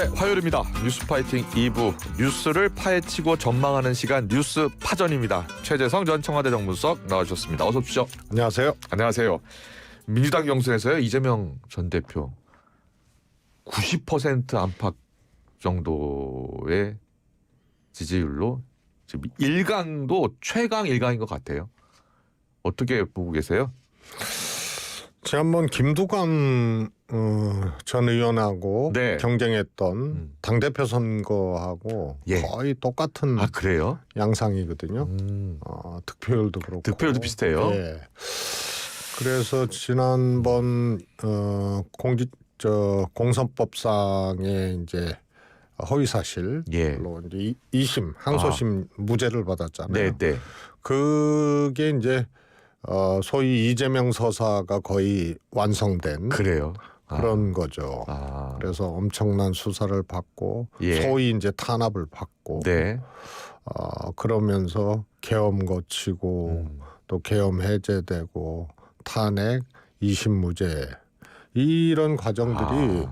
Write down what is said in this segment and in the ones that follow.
네, 화요일입니다. 뉴스파이팅 2부 뉴스를 파헤치고 전망하는 시간 뉴스 파전입니다. 최재성 전 청와대 정무수석 나와주셨습니다. 어서 오십시오. 안녕하세요. 안녕하세요. 민주당 경선에서요. 이재명 전 대표 90% 안팎 정도의 지지율로 지금 1강도 최강 1강인 것 같아요. 어떻게 보고 계세요? 지난번 김두관 전 의원하고 네. 경쟁했던 당대표 선거하고 예. 거의 똑같은 아, 그래요? 양상이거든요. 득표율도 그렇고. 득표율도 비슷해요? 예. 그래서 지난번 공선법상의 이제 허위사실로 예. 이제 2심 항소심 무죄를 받았잖아요. 네, 네. 그게 이제 소위 이재명 서사가 거의 완성된 그래요. 그런 거죠. 그래서 엄청난 수사를 받고 예. 소위 이제 탄압을 받고 네. 그러면서 계엄 거치고 또 계엄 해제되고 탄핵 2심 무죄 이런 과정들이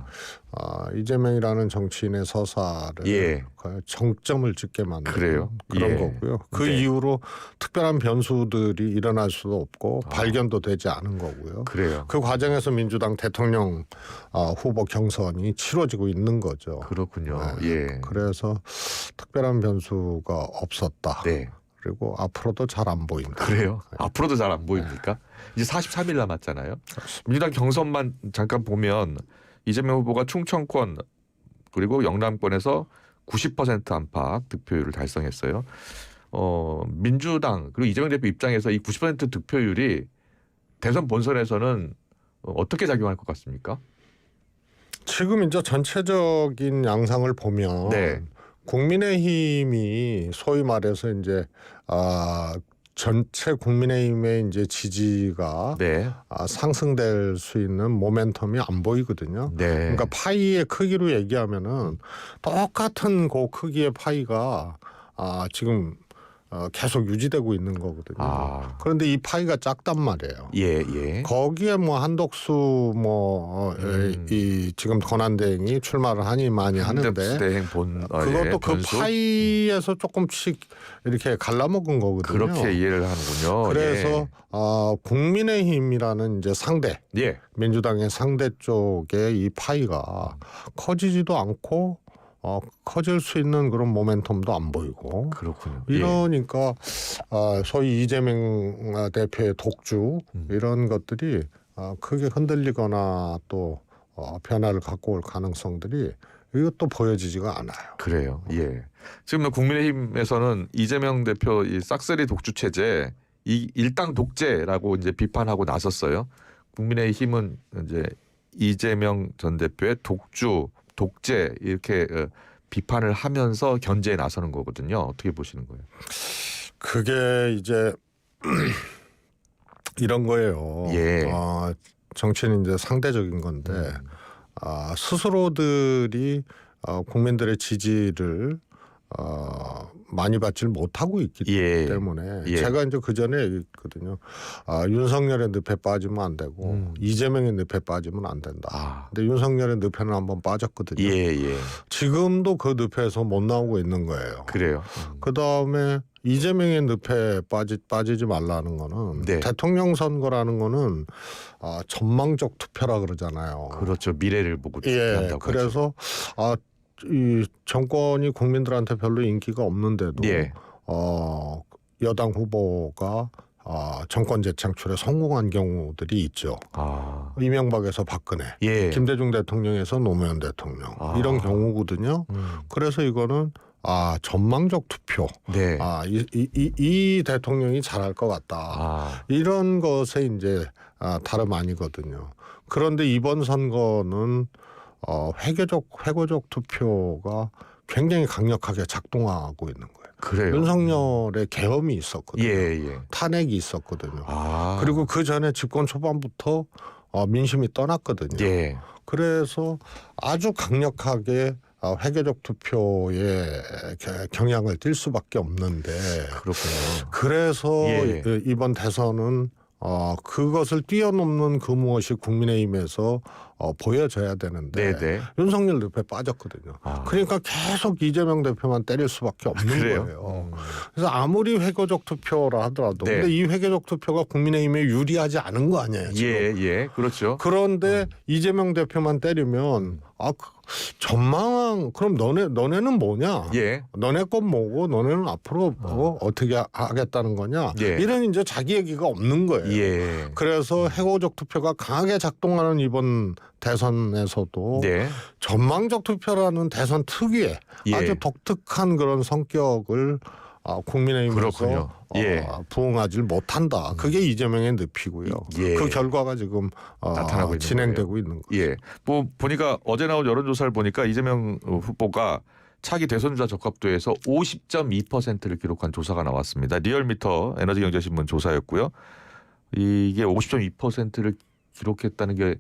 이재명이라는 정치인의 서사를 예. 정점을 찍게 만든 그래요? 그런 예. 거고요. 그 네. 이후로 특별한 변수들이 일어날 수도 없고 발견도 되지 않은 거고요. 그래요. 그 과정에서 민주당 대통령 후보 경선이 치러지고 있는 거죠. 그렇군요. 네. 예. 그래서 특별한 변수가 없었다. 네. 그리고 앞으로도 잘 안 보인다. 그래요? 앞으로도 잘 안 보입니까? 이제 43일 남았잖아요. 민주당 경선만 잠깐 보면 이재명 후보가 충청권 그리고 영남권에서 90% 안팎 득표율을 달성했어요. 민주당 그리고 이재명 대표 입장에서 이 90% 득표율이 대선 본선에서는 어떻게 작용할 것 같습니까? 지금 이제 전체적인 양상을 보면 네. 국민의힘이 소위 말해서 이제 전체 국민의힘의 이제 지지가 네. 상승될 수 있는 모멘텀이 안 보이거든요. 네. 그러니까 파이의 크기로 얘기하면은 똑같은 그 크기의 파이가 지금 계속 유지되고 있는 거거든요. 그런데 이 파이가 작단 말이에요. 예, 예. 거기에 뭐 한덕수 이 지금 권한대행이 출마를 하니 많이 하는데 대행 그것도 그 변수? 파이에서 조금씩 이렇게 갈라먹은 거거든요. 그렇게 이해를 하는군요. 그래서 국민의힘이라는 이제 상대, 예. 민주당의 상대 쪽에 이 파이가 커지지도 않고 커질 수 있는 그런 모멘텀도 안 보이고. 그렇군요. 이러니까 소위 이재명 대표의 독주 이런 것들이 크게 흔들리거나 또 변화를 갖고 올 가능성들이 이것도 보여지지가 않아요. 그래요. 예. 지금 국민의힘에서는 이재명 대표 이 싹쓸이 독주 체제, 이 일당 독재라고 이제 비판하고 나섰어요. 국민의힘은 이제 이재명 전 대표의 독재 이렇게 비판을 하면서 견제에 나서는 거거든요. 어떻게 보시는 거예요? 그게 이제 이런 거예요. 예. 정치는 이제 상대적인 건데 스스로들이 국민들의 지지를 많이 받지를 못하고 있기 때문에 제가 이제 그 전에 얘기했거든요. 윤석열의 늪에 빠지면 안 되고 이재명의 늪에 빠지면 안 된다. 근데 윤석열의 늪에는 한번 빠졌거든요. 지금도 그 늪에서 못 나오고 있는 거예요. 그래요. 그 다음에 이재명의 늪에 빠지지 말라는 거는 대통령 선거라는 거는 전망적 투표라 그러잖아요. 그렇죠. 미래를 보고 투표한다고. 그래서 이 정권이 국민들한테 별로 인기가 없는데도 여당 후보가 정권 재창출에 성공한 경우들이 있죠. 이명박에서 박근혜, 김대중 대통령에서 노무현 대통령 이런 경우거든요. 그래서 이거는 전망적 투표. 이 대통령이 잘할 것 같다. 이런 것에 이제 다름 아니거든요. 그런데 이번 선거는 회고적 투표가 굉장히 강력하게 작동하고 있는 거예요. 그래요. 윤석열의 계엄이 있었거든요. 탄핵이 있었거든요. 그리고 그 전에 집권 초반부터 민심이 떠났거든요. 그래서 아주 강력하게 회계적 투표에 경향을 띌 수밖에 없는데 그렇군요. 그래서 이번 대선은 그것을 뛰어넘는 그 무엇이 국민의힘에서 보여져야 되는데 네네. 윤석열 대표에 빠졌거든요. 그러니까 계속 이재명 대표만 때릴 수밖에 없는 거예요. 그래서 아무리 회고적 투표라 하더라도 네. 근데 이 회고적 투표가 국민의힘에 유리하지 않은 거 아니에요. 지금. 예, 그렇죠. 그런데 이재명 대표만 때리면 전망 그럼 너네는 뭐냐? 예. 너네 건 뭐고 너네는 앞으로 어떻게 하겠다는 거냐? 예. 이런 이제 자기 얘기가 없는 거예요. 예. 그래서 회고적 투표가 강하게 작동하는 이번 대선에서도 네. 전망적 투표라는 대선 특유의 예. 아주 독특한 그런 성격을 국민의힘에서 그렇군요. 예. 부응하지 못한다. 그게 이재명의 늪이고요. 예. 그 결과가 지금 나타나고 있는 진행되고 거예요. 있는 거예요. 예. 뭐 보니까 어제 나온 여론조사를 보니까 이재명 후보가 차기 대선주자 적합도에서 50.2%를 기록한 조사가 나왔습니다. 리얼미터 에너지경제신문 조사였고요. 이게 50.2%를 기록했다는 게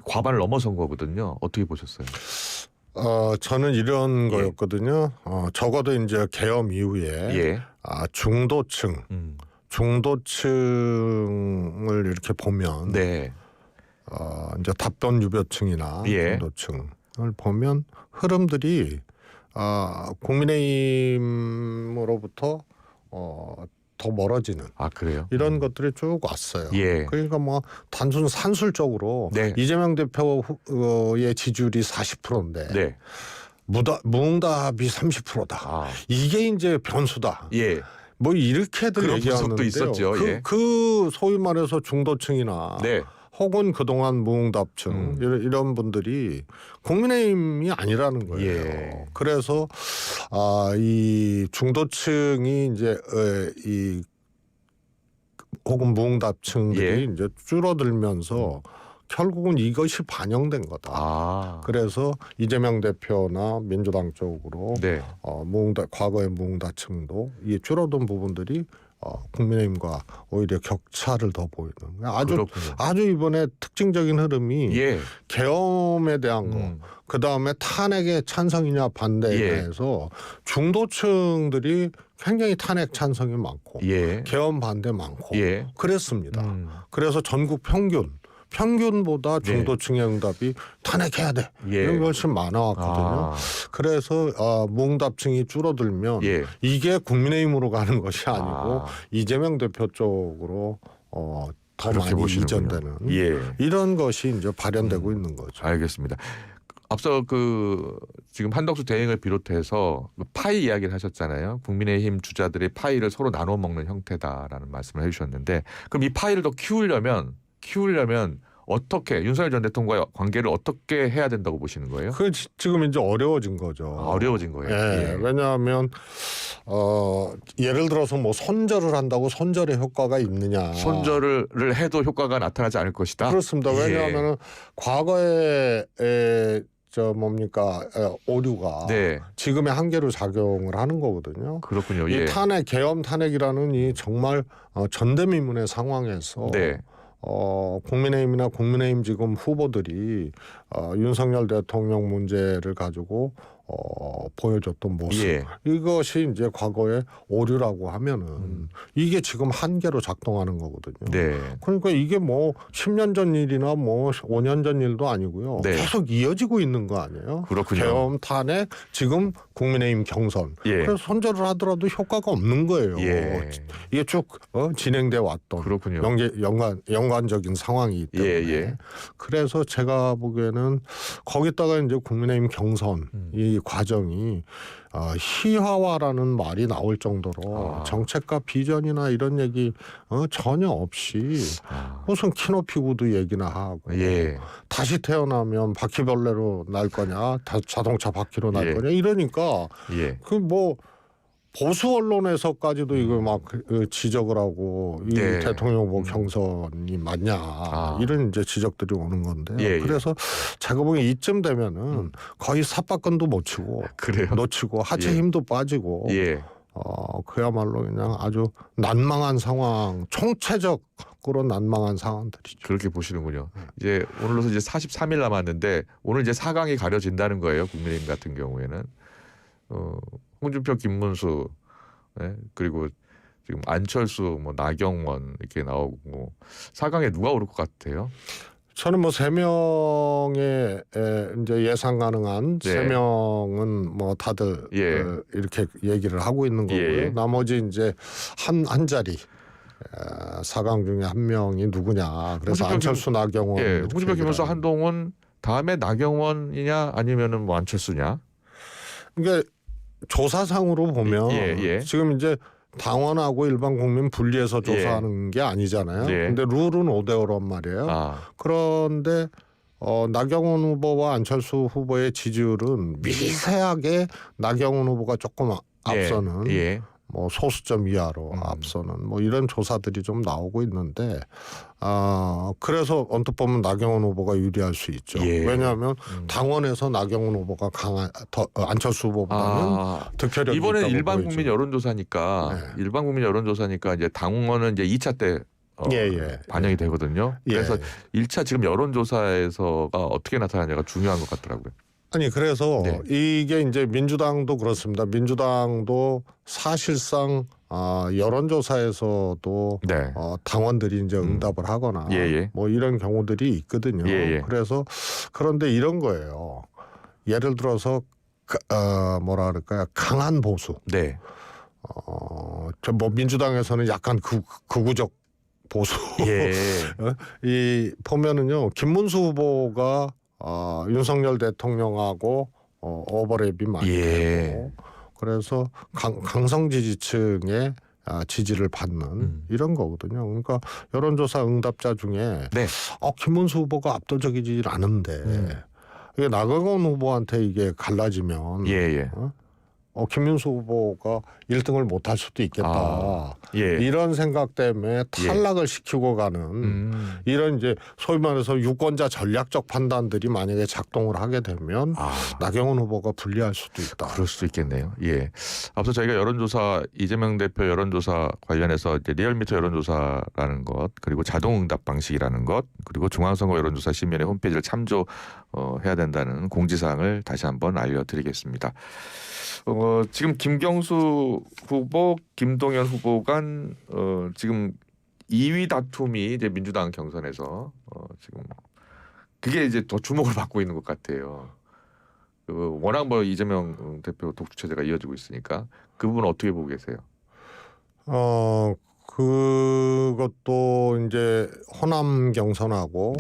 과반을 넘어선 거거든요. 어떻게 보셨어요? 저는 이런 거였거든요. 적어도 이제 계엄 이후에 중도층, 중도층을 이렇게 보면 이제 답변 유벼층이나 중도층을 보면 흐름들이 국민의힘으로부터 더 멀어지는 그래요? 이런 것들이 쭉 왔어요. 예. 그러니까 뭐 단순 산술적으로 이재명 대표의 지지율이 40%인데 무응답이 30%다. 이게 이제 변수다. 예. 뭐 이렇게들 얘기하는데요. 있었죠. 그 소위 말해서 중도층이나 혹은 그동안 무응답층 이런 분들이 국민의힘이 아니라는 거예요. 예. 그래서 이 중도층이 이제 이 혹은 무응답층들이 이제 줄어들면서 결국은 이것이 반영된 거다. 그래서 이재명 대표나 민주당 쪽으로 과거의 무응답층도 이 줄어든 부분들이 국민의힘과 오히려 격차를 더 보이는 아주 이번에 특징적인 흐름이 계엄에 대한 거, 그 다음에 탄핵의 찬성이냐 반대에 대해서 중도층들이 굉장히 탄핵 찬성이 많고 계엄 반대 많고 그랬습니다. 그래서 전국 평균보다 중도층의 응답이 탄핵해야 돼. 이런 것이 많아왔거든요. 그래서 무응답층이 줄어들면 이게 국민의힘으로 가는 것이 아니고 이재명 대표 쪽으로 더 많이 이전되는 이런 것이 이제 발현되고 있는 거죠. 알겠습니다. 앞서 지금 한덕수 대행을 비롯해서 파이 이야기를 하셨잖아요. 국민의힘 주자들의 파이를 서로 나눠 먹는 형태다라는 말씀을 해주셨는데 그럼 이 파이를 더 키우려면 어떻게 윤석열 전 대통령과의 관계를 어떻게 해야 된다고 보시는 거예요? 그 지금 이제 어려워진 거죠. 어려워진 거예요. 왜냐하면 예를 들어서 뭐 손절을 한다고 손절의 효과가 있느냐? 손절을 해도 효과가 나타나지 않을 것이다. 그렇습니다. 왜냐하면 과거에 오류가 지금의 한계로 작용을 하는 거거든요. 그렇군요. 이 계엄 탄핵이라는 이 정말 전대미문의 상황에서 국민의힘이나 국민의힘 지금 후보들이 윤석열 대통령 문제를 가지고 보여줬던 모습 이것이 이제 과거의 오류라고 하면은 이게 지금 한계로 작동하는 거거든요. 그러니까 이게 뭐 10년 전 일이나 뭐 5년 전 일도 아니고요. 계속 이어지고 있는 거 아니에요? 그렇군요. 계엄 탄핵 지금 국민의힘 경선. 그래서 손절을 하더라도 효과가 없는 거예요. 이게 쭉 진행돼 왔던 연관적인 상황이기 때문에 그래서 제가 보기에는 거기다가 이제 국민의힘 경선 이 과정이 희화화라는 말이 나올 정도로 정책과 비전이나 이런 얘기 전혀 없이 무슨 키높이 구두 얘기나 하고 다시 태어나면 바퀴벌레로 날 거냐 자동차 바퀴로 날 거냐 이러니까 그 뭐 보수 언론에서까지도 이걸 막 지적을 하고 이 대통령 후보 경선이 맞냐 이런 이제 지적들이 오는 건데요. 그래서 제가 보기엔 이쯤 되면은 거의 삿바끈도 못 치고 놓치고 하체 힘도 빠지고 그야말로 그냥 아주 난망한 상황, 총체적으로 난망한 상황들이죠. 그렇게 보시는군요. 이제 오늘로서 이제 43일 남았는데 오늘 이제 4강이 가려진다는 거예요. 국민의힘 같은 경우에는. 홍준표, 김문수 그리고 지금 안철수, 뭐 나경원 이렇게 나오고 4강에 누가 오를 것 같아요? 저는 뭐 3명의 이제 예상 가능한 네. 3명은 뭐 다들 이렇게 얘기를 하고 있는 거고요. 나머지 이제 한 자리 4강 중에 한 명이 누구냐. 그래서 안철수, 나경원. 홍준표, 김문수, 한동훈 다음에 나경원이냐 아니면은 뭐 안철수냐? 그러니까 조사상으로 보면 지금 이제 당원하고 일반 국민 분리해서 조사하는 게 아니잖아요. 근데 룰은 5대5란 말이에요. 그런데 나경원 후보와 안철수 후보의 지지율은 미세하게 나경원 후보가 조금 앞서는 뭐 소수점 이하로 앞서는 뭐 이런 조사들이 좀 나오고 있는데 그래서 언뜻 보면 나경원 후보가 유리할 수 있죠. 왜냐하면 당원에서 나경원 후보가 안철수 후보보다는 득표력이 이번에 있다고 일반 보이죠. 국민 여론조사니까 일반 국민 여론조사니까 이제 당원은 이제 2차 때 반영이 되거든요. 그래서 1차 지금 여론조사에서가 어떻게 나타나냐가 중요한 것 같더라고요. 아니 그래서 이게 이제 민주당도 그렇습니다. 민주당도 사실상 여론조사에서도 당원들이 이제 응답을 하거나 뭐 이런 경우들이 있거든요. 그래서 그런데 이런 거예요. 예를 들어서 뭐라 그럴까요? 강한 보수. 저 뭐 민주당에서는 약간 극우적 보수. 이 보면은요. 김문수 후보가 윤석열 대통령하고 오버랩이 많이 되고 그래서 강성 지지층의 지지를 받는 이런 거거든요. 그러니까 여론조사 응답자 중에 김문수 후보가 압도적이지 않은데 이게 나경원 후보한테 이게 갈라지면 김문수 후보가 1등을 못할 수도 있겠다. 이런 생각 때문에 탈락을 시키고 가는 이런 이제 소위 말해서 유권자 전략적 판단들이 만약에 작동을 하게 되면 나경원 후보가 불리할 수도 있다. 그럴 수도 있겠네요. 앞서 저희가 여론조사 이재명 대표 여론조사 관련해서 이제 리얼미터 여론조사라는 것 그리고 자동응답 방식이라는 것 그리고 중앙선거 여론조사 시민의 홈페이지를 참조해야 된다는 공지사항을 다시 한번 알려드리겠습니다. 지금 김경수 후보, 김동연 후보 간 지금 2위 다툼이 이제 민주당 경선에서 지금 그게 이제 더 주목을 받고 있는 것 같아요. 워낙 뭐 이재명 대표 독주 체제가 이어지고 있으니까 그 부분 어떻게 보고 계세요? 그것도 이제 호남 경선하고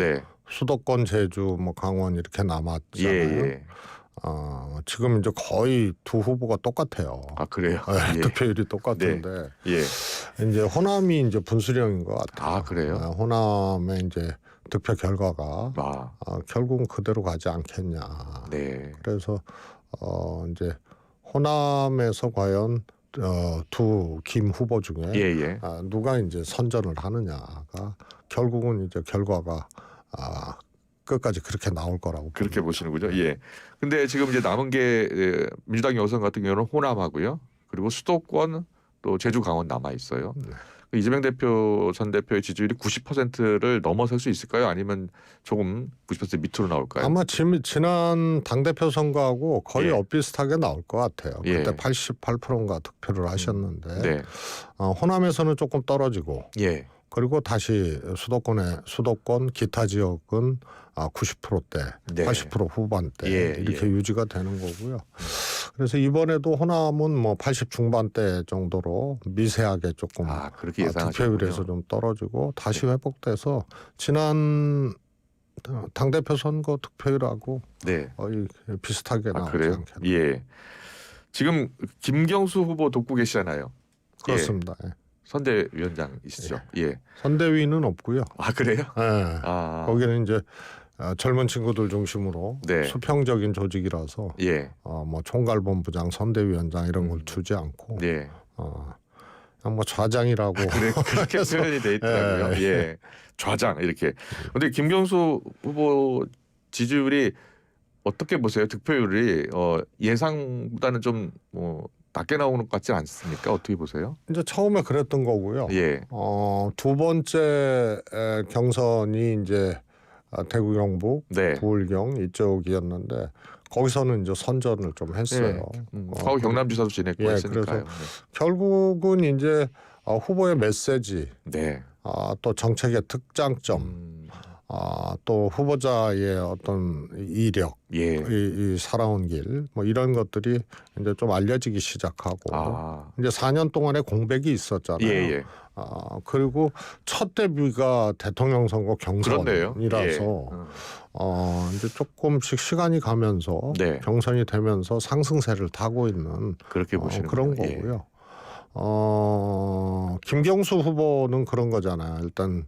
수도권, 제주, 뭐 강원 이렇게 남았잖아요. 지금 이제 거의 두 후보가 똑같아요. 그래요? 득표율이 똑같은데 이제 호남이 이제 분수령인 것 같아요. 그래요? 호남의 이제 득표 결과가 결국은 그대로 가지 않겠냐. 그래서 이제 호남에서 과연 두 김 후보 중에 누가 이제 선전을 하느냐가 결국은 이제 결과가 끝까지 그렇게 나올 거라고 그렇게 보시는군요. 근데 지금 이제 남은 게 민주당 여선 같은 경우는 호남하고요. 그리고 수도권 또 제주, 강원 남아 있어요. 이재명 대표 전 대표의 지지율이 90%를 넘어설 수 있을까요? 아니면 조금 90% 밑으로 나올까요? 아마 지난 당대표 선거하고 거의 엇비슷하게 나올 것 같아요. 그때 88%인가 득표를 하셨는데 호남에서는 조금 떨어지고 그리고 다시 수도권 기타 지역은 90%대, 80% 후반대 이렇게 유지가 되는 거고요. 그래서 이번에도 호남은 뭐 80 중반대 정도로 미세하게 조금 그렇게 득표율에서 좀 떨어지고 다시 회복돼서 지난 당대표 선거 득표율하고 거의 비슷하게 나오지 않겠나. 지금 김경수 후보 돕고 계시잖아요. 그렇습니다. 선대위원장이시죠? 선대위는 없고요. 그래요? 거기는 이제 젊은 친구들 중심으로 수평적인 조직이라서 뭐 총괄본부장, 선대위원장 이런 걸 두지 않고 그냥 뭐 좌장이라고 그렇게 표현이 돼 있더라고요. 좌장 이렇게. 근데 김경수 후보 지지율이 어떻게 보세요? 득표율이 예상보다는 좀 낮게 나오는 것 같지 않습니까? 어떻게 보세요? 이제 처음에 그랬던 거고요. 두 번째 경선이 이제 대구, 경북, 부울경 이쪽이었는데 거기서는 이제 선전을 좀 했어요. 경남지사도 지냈고 했으니까요. 그래서 결국은 이제 후보의 메시지, 네. 또 정책의 특장점, 또 후보자의 어떤 이력, 예. 이 살아온 길, 뭐 이런 것들이 이제 좀 알려지기 시작하고 이제 4년 동안의 공백이 있었잖아요. 예. 그리고 첫 데뷔가 대통령 선거 경선이라서 이제 조금씩 시간이 가면서 네. 경선이 되면서 상승세를 타고 있는 그렇게 보시는 그런 거고요. 김경수 후보는 그런 거잖아요. 일단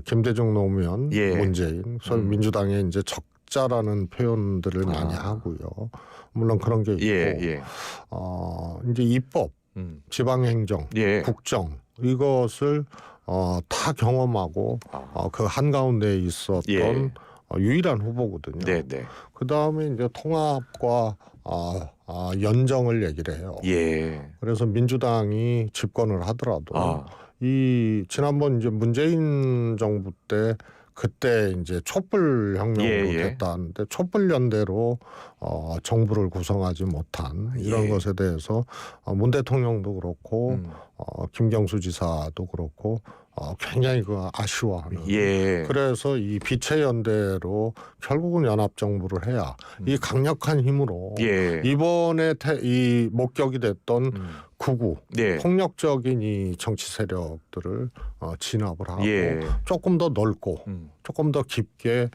김대중 노무현, 문재인, 소위 민주당의 이제 적자라는 표현들을 많이 하고요. 물론 그런 게 있고, 이제 입법, 지방행정, 국정 이것을 다 경험하고 그 한가운데에 있었던 유일한 후보거든요. 그 다음에 이제 통합과 연정을 얘기를 해요. 그래서 민주당이 집권을 하더라도 이 지난번 이제 문재인 정부 때 그때 이제 촛불 혁명으로 됐다는데 촛불 연대로 정부를 구성하지 못한 이런 것에 대해서 문 대통령도 그렇고 김경수 지사도 그렇고 굉장히 그 아쉬워하는. 그래서 이 빛의 연대로 결국은 연합 정부를 해야 이 강력한 힘으로 이번에 이 목격이 됐던 극우 폭력적인 이 정치 세력들을 진압을 하고 조금 더 넓고 조금 더 깊게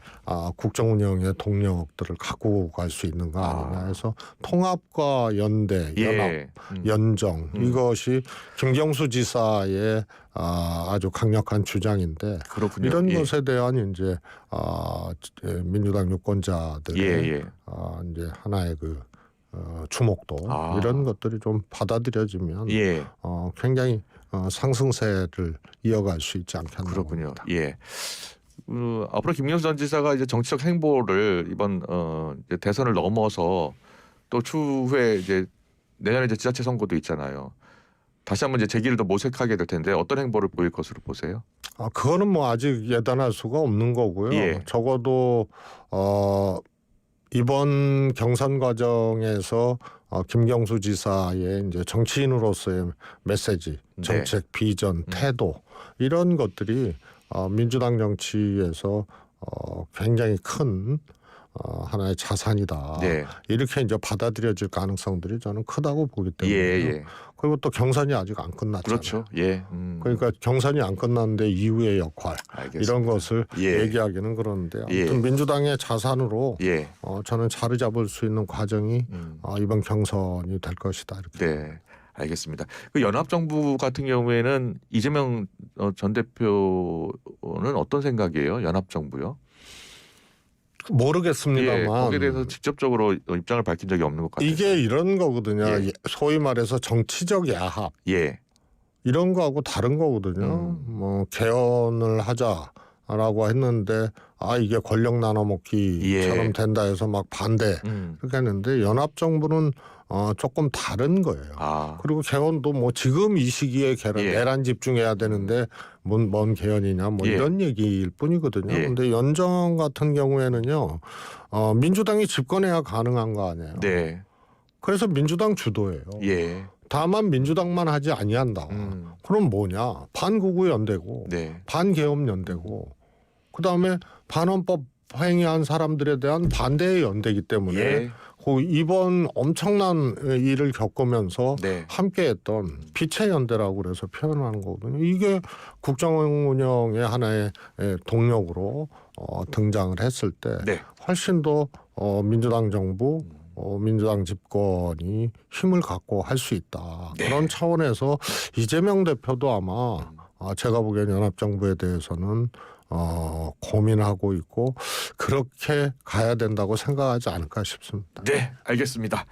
국정 운영의 동력들을 갖고 갈 수 있는가 아니냐 해서 통합과 연대, 연합, 연정 이것이 김경수 지사의 아주 강력한 주장인데 그렇군요. 이런 것에 대한 이제 민주당 유권자들의 이제 하나의 그 주목도 이런 것들이 좀 받아들여지면 굉장히 상승세를 이어갈 수 있지 않겠나. 그렇군요. 봅니다. 앞으로 김경수 전 지사가 이제 정치적 행보를 이번 이제 대선을 넘어서 또 추후에 이제 내년에 이제 지자체 선거도 있잖아요. 다시 한번 이제 재기를 더 모색하게 될 텐데 어떤 행보를 보일 것으로 보세요? 그거는 뭐 아직 예단할 수가 없는 거고요. 적어도 이번 경선 과정에서 김경수 지사의 이제 정치인으로서의 메시지, 정책, 비전, 태도 이런 것들이 민주당 정치에서 굉장히 큰 하나의 자산이다. 이렇게 이제 받아들여질 가능성들이 저는 크다고 보기 때문에 그리고 또 경선이 아직 안 끝났잖아요. 그렇죠. 그러니까 경선이 안 끝났는데 이후의 역할 이런 것을 얘기하기는 그런데 아무튼 민주당의 자산으로 저는 자리 잡을 수 있는 과정이 이번 경선이 될 것이다. 이렇게. 알겠습니다. 그 연합정부 같은 경우에는 이재명 전 대표는 어떤 생각이에요? 연합정부요? 모르겠습니다만 거기에 대해서 직접적으로 입장을 밝힌 적이 없는 것 같아요. 이게 이런 거거든요. 소위 말해서 정치적 야합 이런 거하고 다른 거거든요. 뭐 개헌을 하자라고 했는데 이게 권력 나눠먹기처럼 된다 해서 막 반대 그렇게 했는데 연합정부는 조금 다른 거예요. 그리고 개헌도 뭐 지금 이 시기에 내란 집중해야 되는데 뭔 개헌이냐 뭐 이런 얘기일 뿐이거든요. 근데 연정 같은 경우에는요. 민주당이 집권해야 가능한 거 아니에요. 그래서 민주당 주도예요. 다만 민주당만 하지 아니한다. 그럼 뭐냐? 반구구 연대고 반개헌 연대고 그다음에 반헌법 행위한 사람들에 대한 반대의 연대이기 때문에 이번 엄청난 일을 겪으면서 함께했던 빛의 연대라고 그래서 표현하는 거거든요. 이게 국정 운영의 하나의 동력으로 등장을 했을 때 훨씬 더 민주당 정부 민주당 집권이 힘을 갖고 할 수 있다. 그런 차원에서 이재명 대표도 아마 제가 보기엔 연합정부에 대해서는 고민하고 있고 그렇게 가야 된다고 생각하지 않을까 싶습니다. 알겠습니다.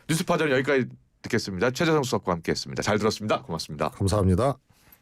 뉴스파전 여기까지 듣겠습니다. 최재성 수석과 함께했습니다. 잘 들었습니다. 고맙습니다. 감사합니다.